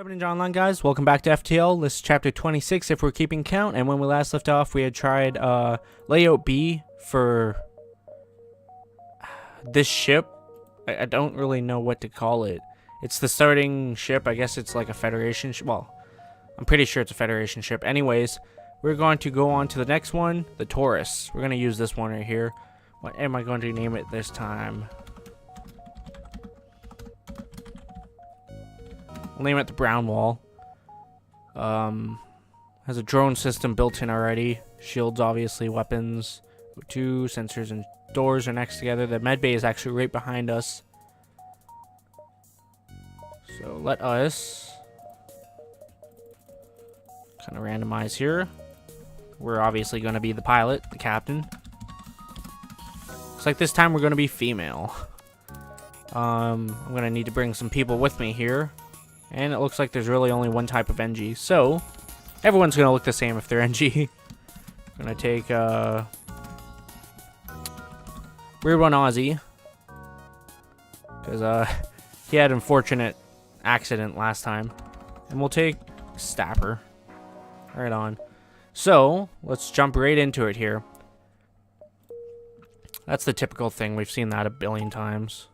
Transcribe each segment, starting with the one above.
What's up, Online guys? Welcome back to FTL. This is chapter 26 if we're keeping count, and when we last left off we had tried layout B for this ship. I don't really know what to call it. It's the starting ship. I guess it's like a Federation ship. Well, I'm pretty sure it's a Federation ship. Anyways, we're going to go on to the next one, the Taurus. We're going to use this one right here. What am I going to name it this time? We'll name it the Brown Wall. Has a drone system built in already. Shields, obviously, weapons. Two sensors and doors are next together. The med bay is actually right behind us. So let us kind of randomize here. We're obviously going to be the pilot, the captain. Looks like this time we're going to be female. I'm going to need to bring some people with me here. And it looks like there's really only one type of NG. So, everyone's going to look the same if they're NG. I'm going to take Weird One Aussie. Because he had an unfortunate accident last time. And we'll take Stapper. Right on. So, let's jump right into it here. That's the typical thing. We've seen that a billion times.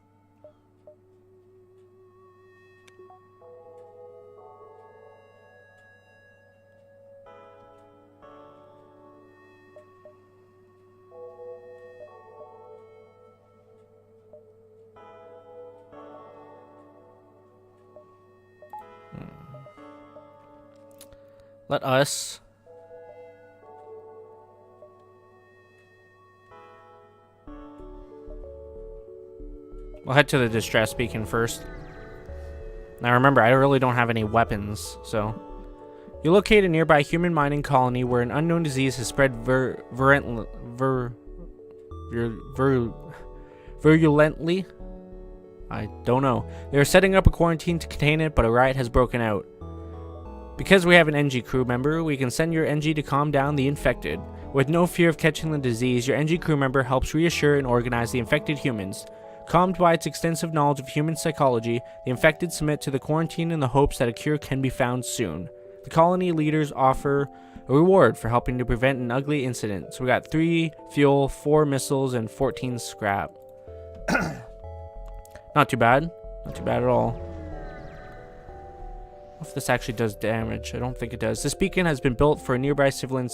Let us we'll head to the distress beacon first. Now remember, I really don't have any weapons, so you locate a nearby human mining colony where an unknown disease has spread virulently. I don't know. They are setting up a quarantine to contain it, but a riot has broken out. Because we have an NG crew member, we can send your NG to calm down the infected. With no fear of catching the disease, your NG crew member helps reassure and organize the infected humans. Calmed by its extensive knowledge of human psychology, the infected submit to the quarantine in the hopes that a cure can be found soon. The colony leaders offer a reward for helping to prevent an ugly incident. So we got 3 fuel, 4 missiles, and 14 scrap. Not too bad. Not too bad at all. If this actually does damage. I don't think it does. This beacon has been built for a nearby civilian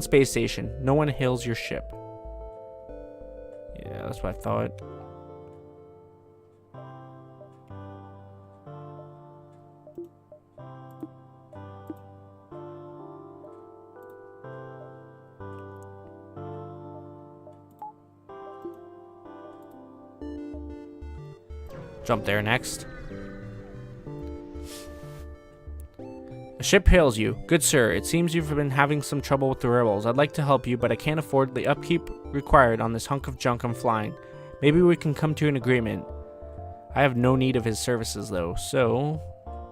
space station. No one hails your ship. Yeah, that's what I thought. Jump there next. The ship hails you. Good sir, it seems you've been having some trouble with the rebels. I'd like to help you, but I can't afford the upkeep required on this hunk of junk I'm flying. Maybe we can come to an agreement. I have no need of his services, though, so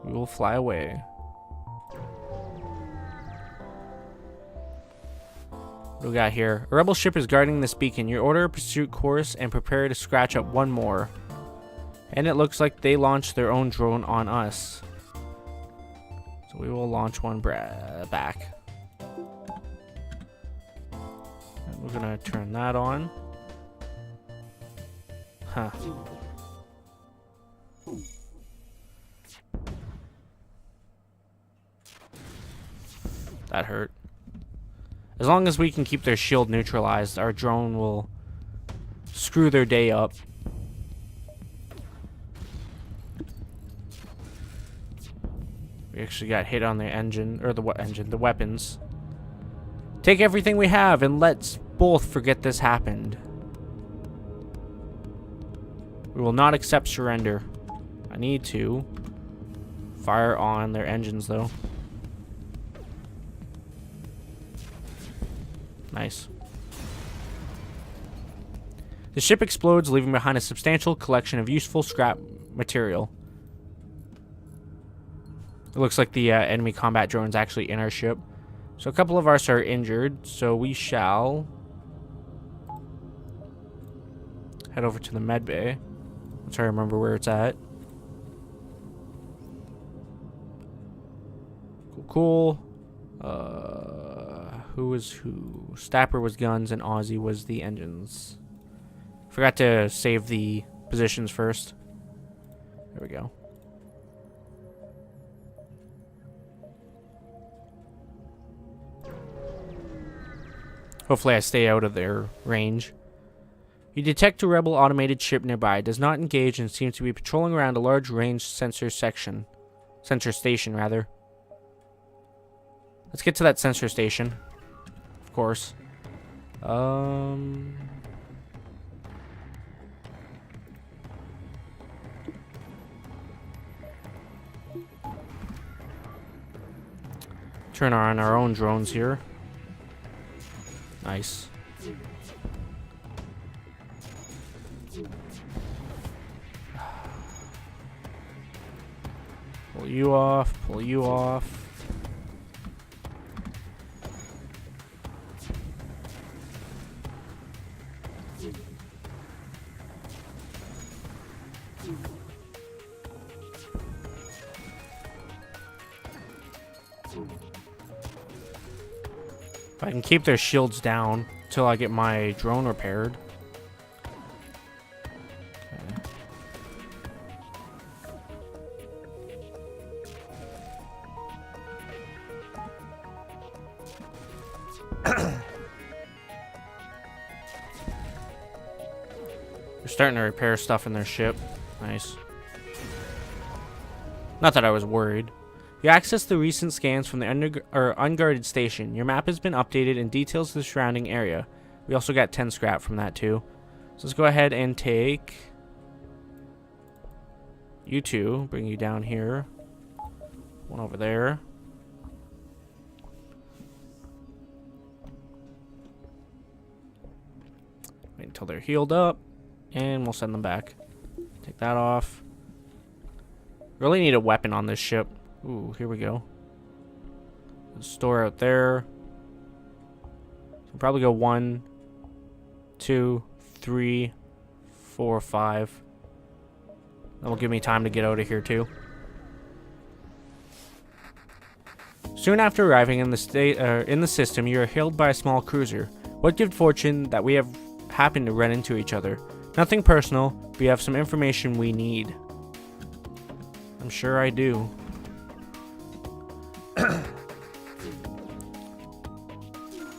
we will fly away. What do we got here? A rebel ship is guarding this beacon. Your order a pursuit course and prepare to scratch up one more. And it looks like they launched their own drone on us. So we will launch one back. And we're gonna turn that on. Huh. That hurt. As long as we can keep their shield neutralized, our drone will screw their day up. We actually got hit on the engine, or the weapons. Take everything we have and let's both forget this happened. We will not accept surrender. I need to fire on their engines though. Nice. The ship explodes, leaving behind a substantial collection of useful scrap material. It looks like the enemy combat drone's actually in our ship. So a couple of us are injured, so we shall head over to the med bay. I'm trying to remember where it's at. Cool. Who was who? Stapper was guns and Ozzy was the engines. Forgot to save the positions first. There we go. Hopefully I stay out of their range. You detect a rebel automated ship nearby. It does not engage and seems to be patrolling around a large range sensor station, rather. Let's get to that sensor station. Of course. Turn on our own drones here. Nice. Pull you off, pull you off. If I can keep their shields down until I get my drone repaired. They're starting to repair stuff in their ship. Nice. Not that I was worried. You access the recent scans from the unguarded station. Your map has been updated and details the surrounding area. We also got 10 scrap from that too. So let's go ahead and take you two, bring you down here. One over there. Wait until they're healed up, and we'll send them back. Take that off. Really need a weapon on this ship. Ooh, here we go. Store out there. So probably go 1, 2, 3, 4, 5. That will give me time to get out of here too. Soon after arriving in the system, you are hailed by a small cruiser. What good fortune that we have happened to run into each other. Nothing personal, but we have some information we need. I'm sure I do.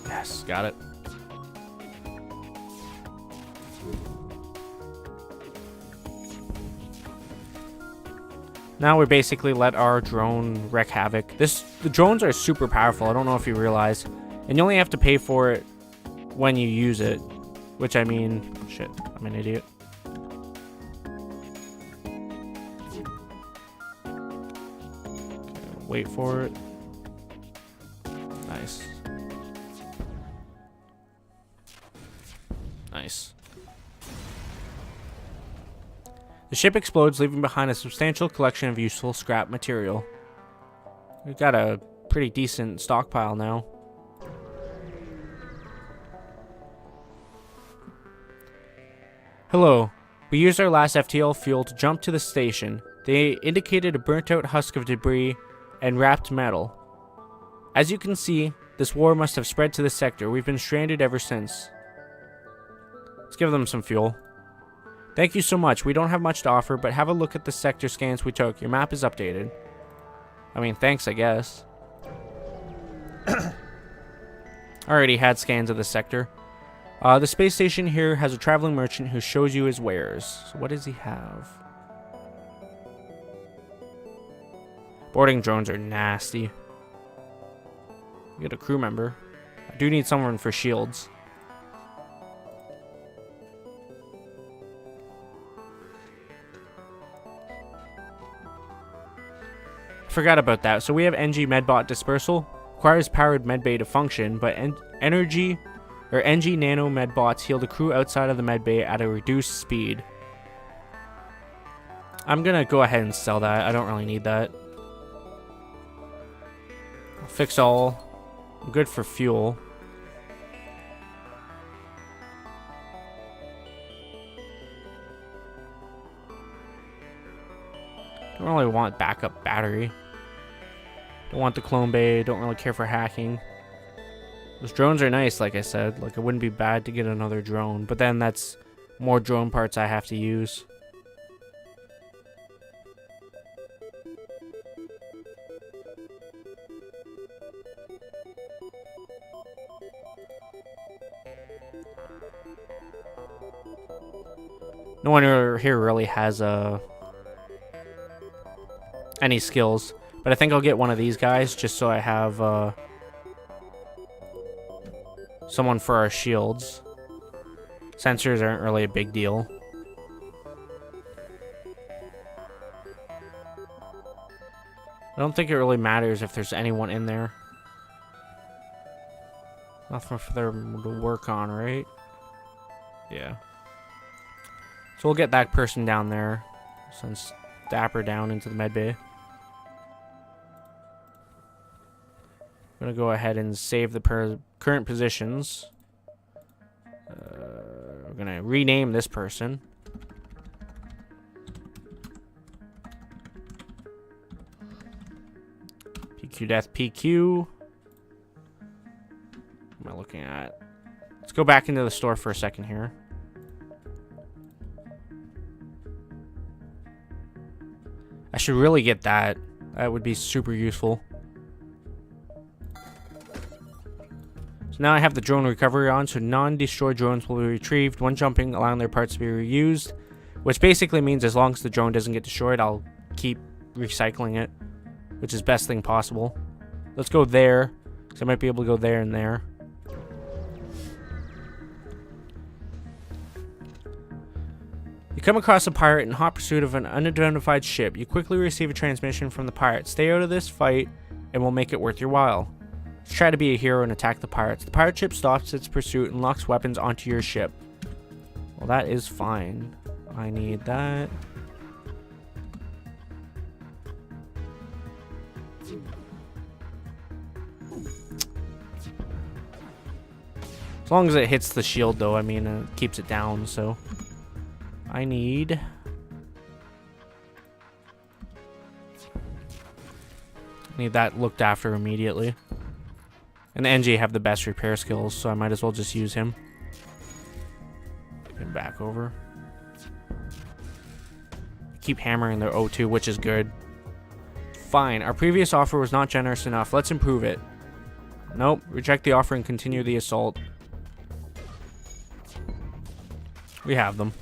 Yes, got it. Now we basically let our drone wreak havoc. The drones are super powerful. I don't know if you realize. And you only have to pay for it when you use it. Which I mean, shit, I'm an idiot. Okay, wait for it. Nice. Nice. The ship explodes, leaving behind a substantial collection of useful scrap material. We've got a pretty decent stockpile now. Hello. We used our last FTL fuel to jump to the station. They indicated a burnt-out husk of debris and wrapped metal. As you can see, this war must have spread to the sector. We've been stranded ever since. Let's give them some fuel. Thank you so much. We don't have much to offer, but have a look at the sector scans we took. Your map is updated. I mean, thanks, I guess. I already had scans of the sector. The space station here has a traveling merchant who shows you his wares. So what does he have? Boarding drones are nasty. We get a crew member. I do need someone for shields. Forgot about that. So we have NG Medbot Dispersal. Requires powered medbay to function, but NG Nano Medbots heal the crew outside of the medbay at a reduced speed. I'm gonna go ahead and sell that. I don't really need that. I'll fix all. I'm good for fuel. Don't really want backup battery. Don't want the clone bay. Don't really care for hacking. Those drones are nice, like I said. Like, it wouldn't be bad to get another drone. But then that's more drone parts I have to use. No one here really has any skills. But I think I'll get one of these guys just so I have someone for our shields. Sensors aren't really a big deal. I don't think it really matters if there's anyone in there. Nothing for them to work on, right? Yeah. So we'll get that person down there. Send Dapper down into the med bay. I'm going to go ahead and save the current positions. We're going to rename this person. PQ Death PQ. What am I looking at? Let's go back into the store for a second here. I should really get that. That would be super useful. So now I have the drone recovery on, so non-destroyed drones will be retrieved when jumping, allowing their parts to be reused. Which basically means as long as the drone doesn't get destroyed, I'll keep recycling it. Which is best thing possible. Let's go there, because I might be able to go there and there. You come across a pirate in hot pursuit of an unidentified ship. You quickly receive a transmission from the pirate. Stay out of this fight, and we'll make it worth your while. Let's try to be a hero and attack the pirates. The pirate ship stops its pursuit and locks weapons onto your ship. Well, that is fine. I need that. As long as it hits the shield, though, I mean, it keeps it down, so... I need that looked after immediately. And the NG have the best repair skills, so I might as well just use him. Get him back over. Keep hammering their O2, which is good. Fine. Our previous offer was not generous enough. Let's improve it. Nope. Reject the offer and continue the assault. We have them.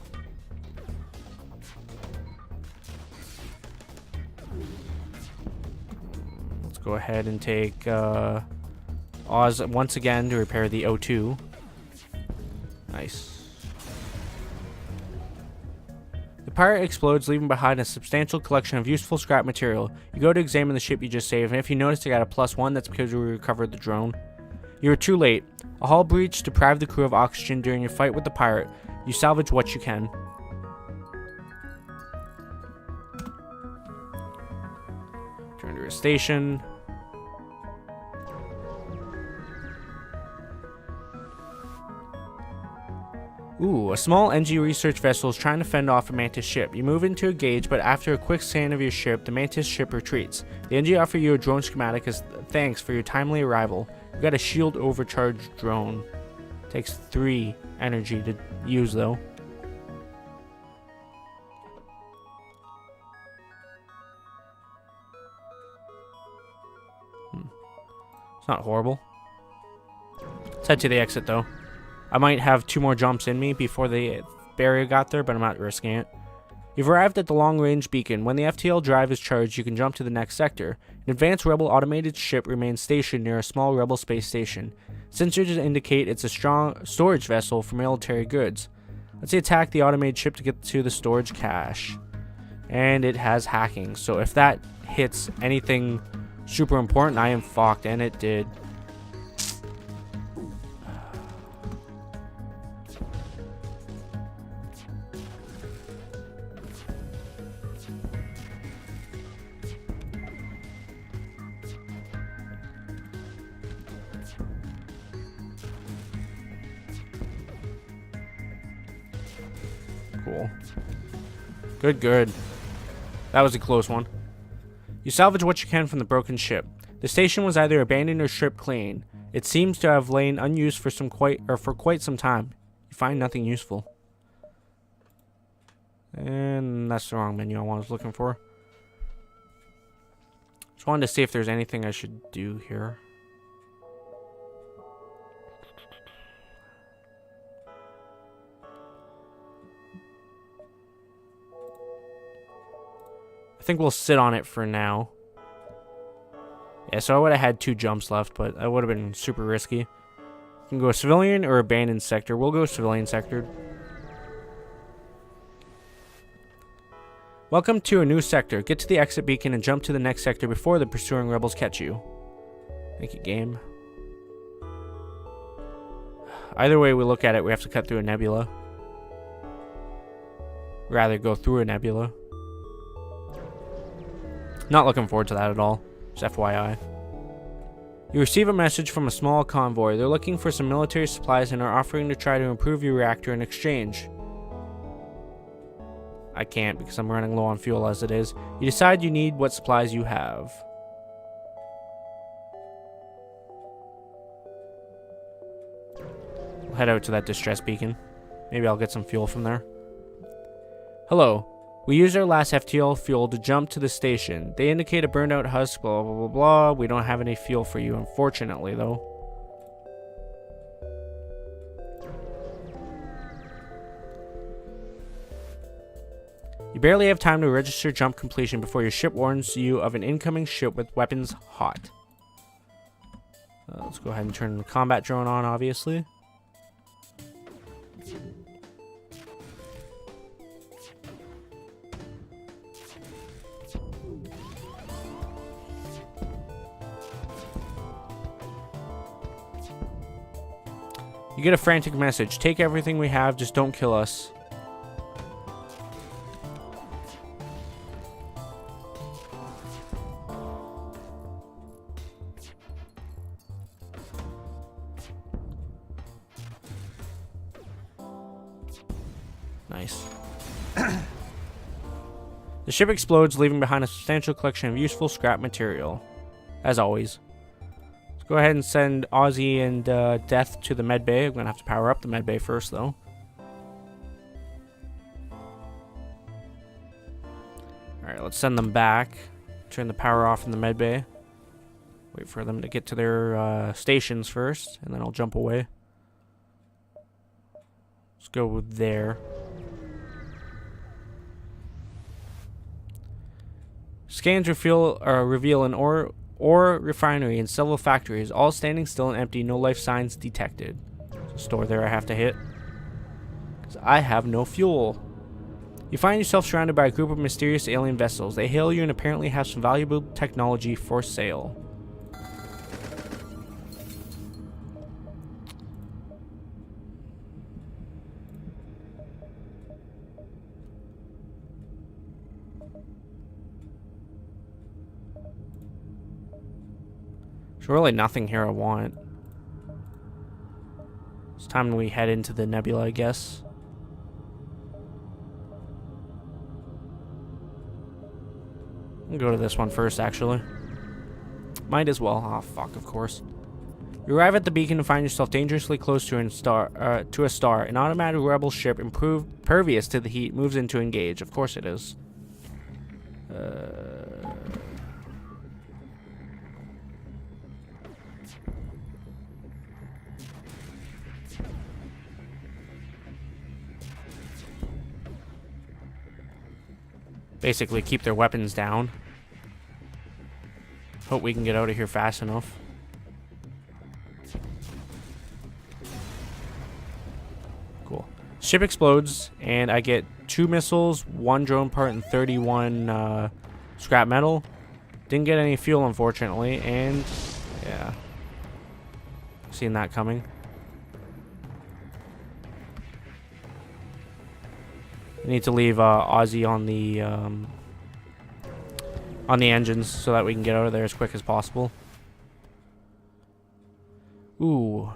Go ahead and take Oz once again to repair the O2. Nice. The pirate explodes, leaving behind a substantial collection of useful scrap material. You go to examine the ship you just saved, and if you notice it got a +1, that's because we recovered the drone. You are too late. A hull breach deprived the crew of oxygen during your fight with the pirate. You salvage what you can. Turn to a station. Ooh, a small NG research vessel is trying to fend off a Mantis ship. You move into a gauge, but after a quick scan of your ship, the Mantis ship retreats. The NG offer you a drone schematic as thanks for your timely arrival. You got a shield overcharged drone. Takes 3 energy to use, though. It's not horrible. Let's head to the exit, though. I might have 2 more jumps in me before the barrier got there, but I'm not risking it. You've arrived at the long-range beacon. When the FTL drive is charged, you can jump to the next sector. An advanced rebel automated ship remains stationed near a small rebel space station. Sensors indicate it's a strong storage vessel for military goods. Let's attack the automated ship to get to the storage cache. And it has hacking, so if that hits anything super important, I am fucked, and it did. Cool. Good. That was a close one. You salvage what you can from the broken ship. The station was either abandoned or stripped clean. It seems to have lain unused for quite some time. You find nothing useful. And that's the wrong menu I was looking for. Just wanted to see if there's anything I should do here. I think we'll sit on it for now. Yeah, so I would have had 2 jumps left, but that would have been super risky. You can go civilian or abandoned sector. We'll go civilian sector. Welcome to a new sector. Get to the exit beacon and jump to the next sector before the pursuing rebels catch you. Thank you, game. Either way we look at it, we have to cut through a nebula. Rather go through a nebula. Not looking forward to that at all. Just FYI. You receive a message from a small convoy. They're looking for some military supplies and are offering to try to improve your reactor in exchange. I can't because I'm running low on fuel as it is. You decide you need what supplies you have. We'll head out to that distress beacon. Maybe I'll get some fuel from there. Hello. We used our last FTL fuel to jump to the station. They indicate a burned out husk, blah, blah, blah, blah. We don't have any fuel for you, unfortunately, though. You barely have time to register jump completion before your ship warns you of an incoming ship with weapons hot. Let's go ahead and turn the combat drone on, obviously. You get a frantic message. Take everything we have, just don't kill us. Nice. The ship explodes, leaving behind a substantial collection of useful scrap material. As always. Go ahead and send Ozzy and Death to the medbay. I'm going to have to power up the medbay first, though. Alright, let's send them back. Turn the power off in the medbay. Wait for them to get to their stations first, and then I'll jump away. Let's go there. Scans reveal an ore refinery and several factories, all standing still and empty, no life signs detected. So store there I have to hit. Because I have no fuel. You find yourself surrounded by a group of mysterious alien vessels. They hail you and apparently have some valuable technology for sale. There's really nothing here I want. It's time we head into the nebula, I guess. I'll go to this one first, actually. Might as well. Oh, fuck, of course. You arrive at the beacon and find yourself dangerously close to a star. An automatic rebel ship, impervious to the heat, moves in to engage. Of course it is. Basically keep their weapons down. Hope we can get out of here fast enough. Cool. Ship explodes and I get 2 missiles, 1 drone part, and 31 scrap metal. Didn't get any fuel, unfortunately, and yeah. Seen that coming. I need to leave Ozzy on the engines so that we can get out of there as quick as possible. Ooh.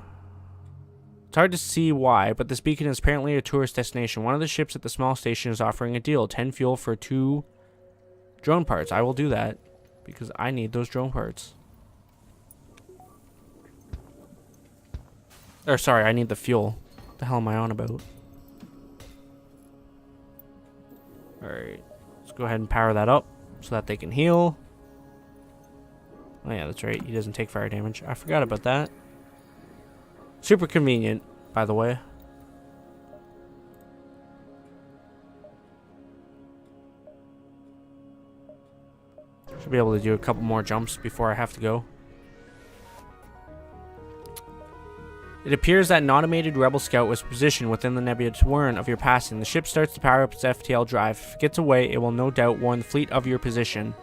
It's hard to see why, but this beacon is apparently a tourist destination. One of the ships at the small station is offering a deal. 10 fuel for 2 drone parts. I will do that because I need those drone parts. Or sorry, I need the fuel. What the hell am I on about? Alright. Let's go ahead and power that up so that they can heal. Oh yeah, that's right. He doesn't take fire damage. I forgot about that. Super convenient, by the way. Should be able to do a couple more jumps before I have to go. It appears that an automated rebel scout was positioned within the nebula to warn of your passing. The ship starts to power up its FTL drive. If it gets away, it will no doubt warn the fleet of your position.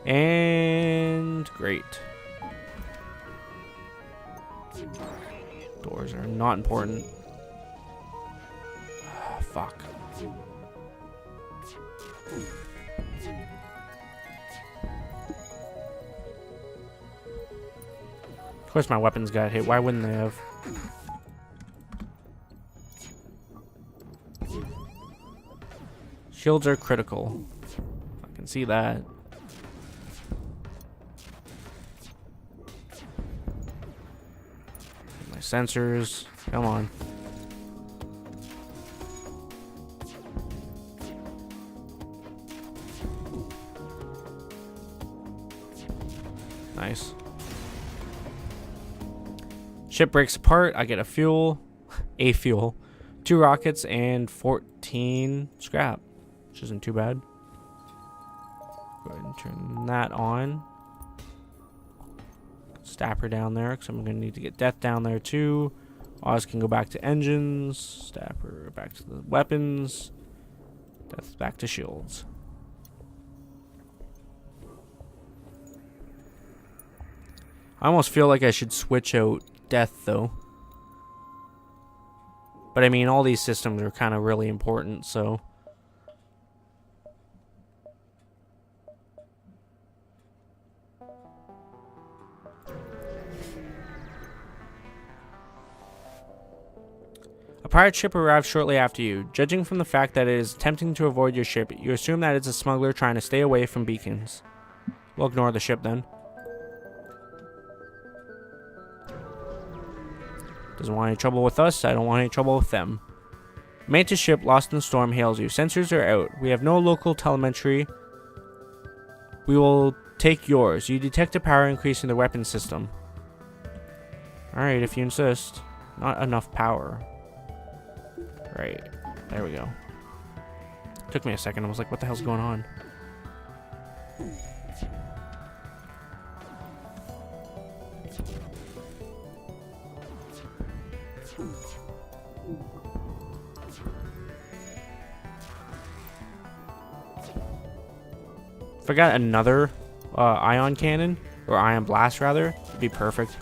And great. Doors are not important. Oh, fuck. Of course my weapons got hit. Why wouldn't they have? Shields are critical. I can see that. My sensors. Come on. Nice. Ship breaks apart. I get a fuel. A fuel. 2 rockets and 14 scrap. Which isn't too bad. Go ahead and turn that on. Stapper down there, because I'm going to need to get Death down there too. Oz can go back to engines. Stapper back to the weapons. Death back to shields. I almost feel like I should switch out Death though. But I mean, all these systems are kind of really important, so. A pirate ship arrives shortly after you. Judging from the fact that it is attempting to avoid your ship, you assume that it's a smuggler trying to stay away from beacons. We'll ignore the ship then. Doesn't want any trouble with us, I don't want any trouble with them. Mantis ship lost in the storm hails you. Sensors are out. We have no local telemetry. We will take yours. You detect a power increase in the weapon system. Alright, if you insist. Not enough power. Right. There we go. Took me a second. I was like, what the hell's going on? If I got another ion cannon, or ion blast rather, it'd be perfect.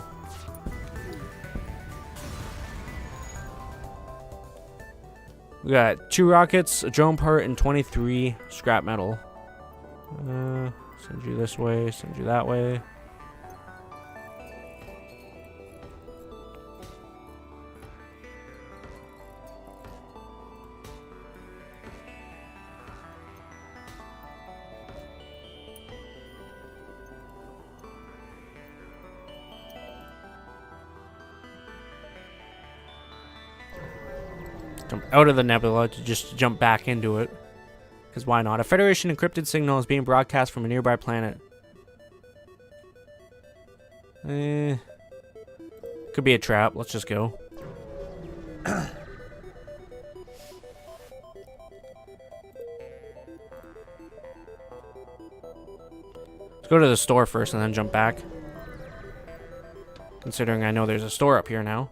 We got 2 rockets, a drone part, and 23 scrap metal. Send you this way, send you that way. Jump out of the nebula to just jump back into it. Because why not? A Federation encrypted signal is being broadcast from a nearby planet. Could be a trap. Let's just go. Let's go to the store first and then jump back. Considering I know there's a store up here now.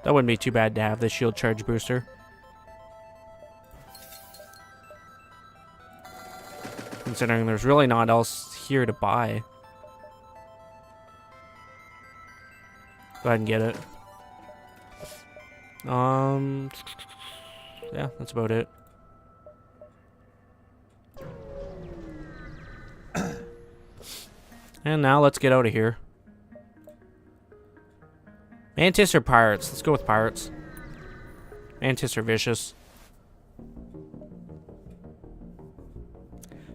That wouldn't be too bad to have the shield charge booster. Considering there's really not else here to buy. Go ahead and get it. Yeah, that's about it. And now let's get out of here. Mantis or pirates? Let's go with pirates. Mantis are vicious.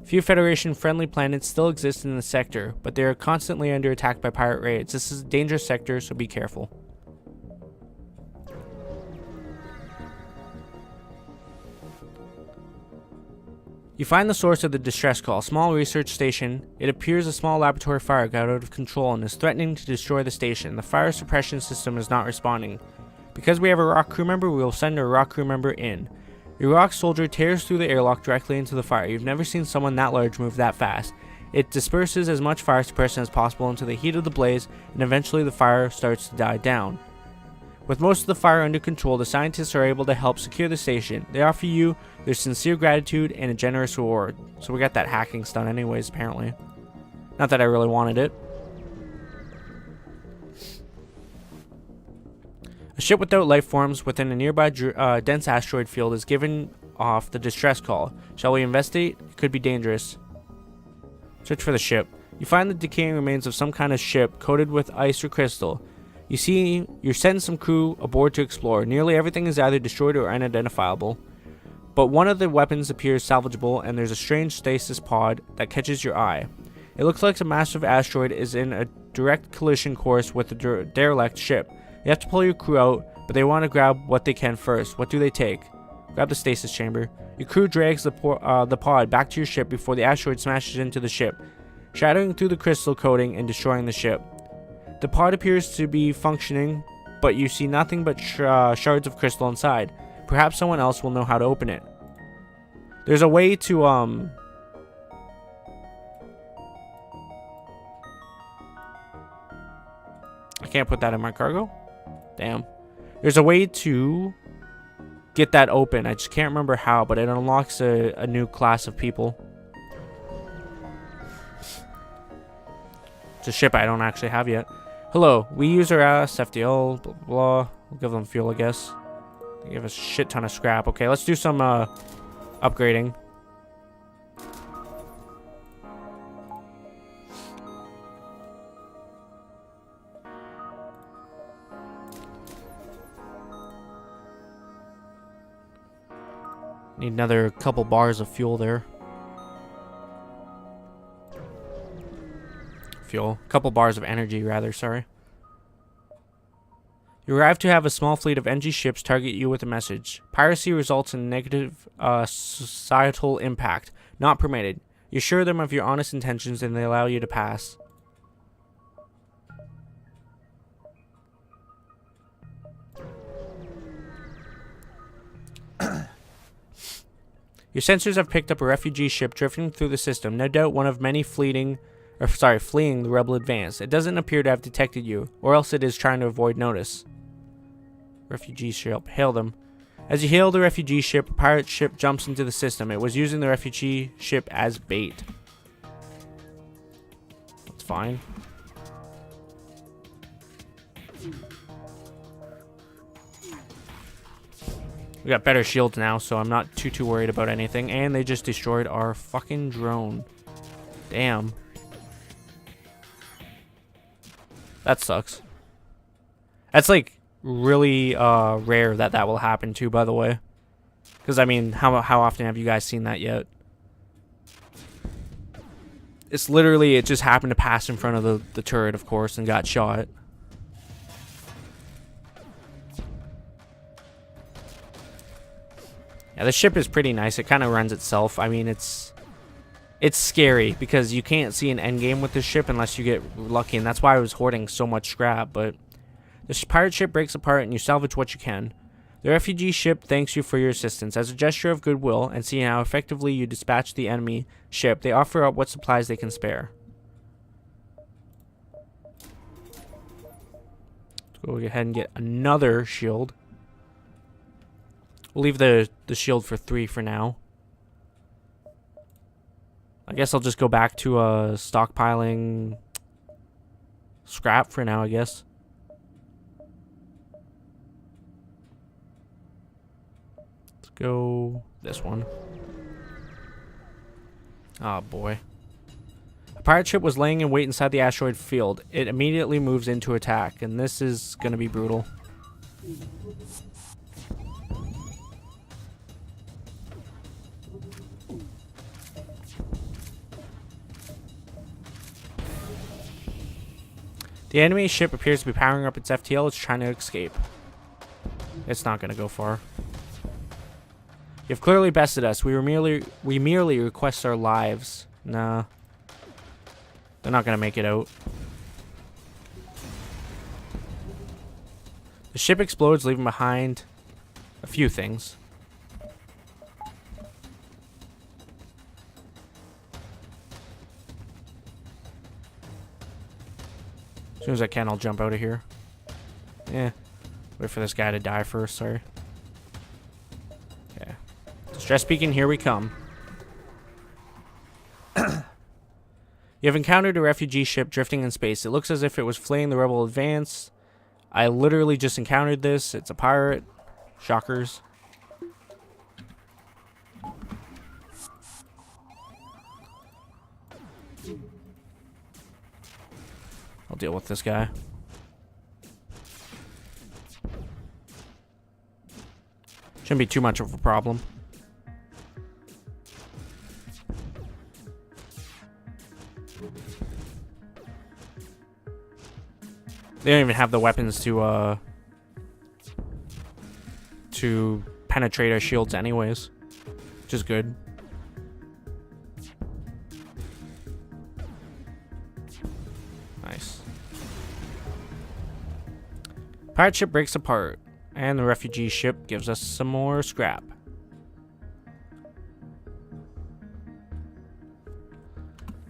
Few Federation-friendly planets still exist in the sector, but they are constantly under attack by pirate raids. This is a dangerous sector, so be careful. You find the source of the distress call, a small research station. It appears a small laboratory fire got out of control and is threatening to destroy the station. The fire suppression system is not responding. Because we have a rock crew member, we will send a rock crew member in. Your rock soldier tears through the airlock directly into the fire. You've never seen someone that large move that fast. It disperses as much fire suppression as possible into the heat of the blaze, and eventually the fire starts to die down. With most of the fire under control, the scientists are able to help secure the station. They offer you their sincere gratitude and a generous reward. So we got that hacking stunt anyways, apparently. Not that I really wanted it. A ship without life forms within a nearby dense asteroid field is given off the distress call. Shall we investigate? It could be dangerous. Search for the ship. You find the decaying remains of some kind of ship coated with ice or crystal. You're sending some crew aboard to explore. Nearly everything is either destroyed or unidentifiable. But one of the weapons appears salvageable, and there's a strange stasis pod that catches your eye. It looks like a massive asteroid is in a direct collision course with the derelict ship. You have to pull your crew out, but they want to grab what they can first. What do they take? Grab the stasis chamber. Your crew drags the pod back to your ship before the asteroid smashes into the ship, shattering through the crystal coating and destroying the ship. The pod appears to be functioning, but you see nothing but shards of crystal inside. Perhaps someone else will know how to open it. There's a way to, I can't put that in my cargo? Damn. There's a way to get that open. I just can't remember how, but it unlocks a new class of people. It's a ship I don't actually have yet. Hello, we use our FTL, blah, blah. We'll give them fuel, I guess. They give us a shit ton of scrap. Okay, let's do some upgrading. Need another couple bars of fuel there. Fuel. A couple bars of energy, rather, sorry. You arrive to have a small fleet of NG ships target you with a message. Piracy results in negative societal impact. Not permitted. You assure them of your honest intentions and they allow you to pass. Your sensors have picked up a refugee ship drifting through the system, no doubt one of many fleeing the rebel advance. It doesn't appear to have detected you, or else it is trying to avoid notice. Refugee ship, hail them. As you hail the refugee ship, a pirate ship jumps into the system. It was using the refugee ship as bait. That's fine. We got better shields now, so I'm not too worried about anything. And they just destroyed our fucking drone. Damn. That sucks. That's like really rare that will happen too, by the way. Because I mean, how often have you guys seen that yet? It's literally, it just happened to pass in front of the turret, of course, and got shot. Yeah, the ship is pretty nice. It kind of runs itself. I mean, it's scary because you can't see an endgame with this ship unless you get lucky, and that's why I was hoarding so much scrap. But the pirate ship breaks apart and you salvage what you can. The refugee ship thanks you for your assistance. As a gesture of goodwill and seeing how effectively you dispatch the enemy ship, they offer up what supplies they can spare. Let's go ahead and get another shield. We'll leave the shield for 3 for now. I guess I'll just go back to stockpiling scrap for now, I guess. Let's go this one. Oh boy. A pirate ship was laying in wait inside the asteroid field. It immediately moves into attack, and this is going to be brutal. The enemy ship appears to be powering up its FTL. It's trying to escape. It's not going to go far. You've clearly bested us. We merely request our lives. Nah. They're not going to make it out. The ship explodes, leaving behind a few things. As soon as I can, I'll jump out of here. Yeah. Wait for this guy to die first, sorry. Okay. Distress beacon, here we come. You have encountered a refugee ship drifting in space. It looks as if it was fleeing the rebel advance. I literally just encountered this. It's a pirate. Shockers. I'll deal with this guy. Shouldn't be too much of a problem. They don't even have the weapons to penetrate our shields anyways, which is good. Nice. Pirate ship breaks apart, and the refugee ship gives us some more scrap.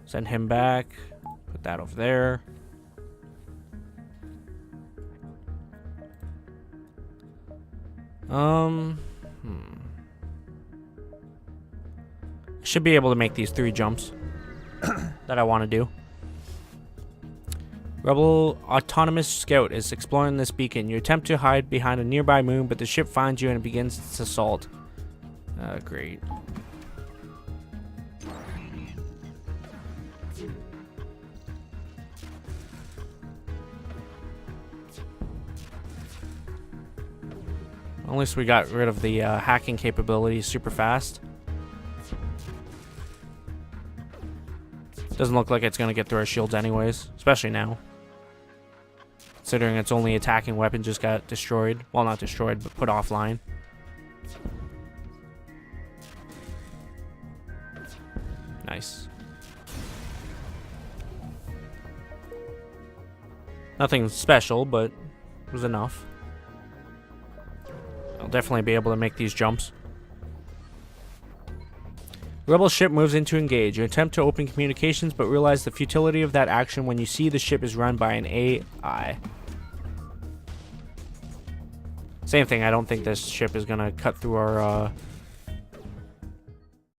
Send him back. Put that over there. Should be able to make these 3 jumps that I want to do. Rebel autonomous scout is exploring this beacon. You attempt to hide behind a nearby moon, but the ship finds you and it begins its assault. Great. At least we got rid of the hacking capabilities super fast. Doesn't look like it's going to get through our shields anyways, especially now. Considering its only attacking weapon just got destroyed. Well, not destroyed, but put offline. Nice. Nothing special, but it was enough. I'll definitely be able to make these jumps. Rebel ship moves in to engage. You attempt to open communications, but realize the futility of that action when you see the ship is run by an AI. Same thing, I don't think this ship is going to cut through our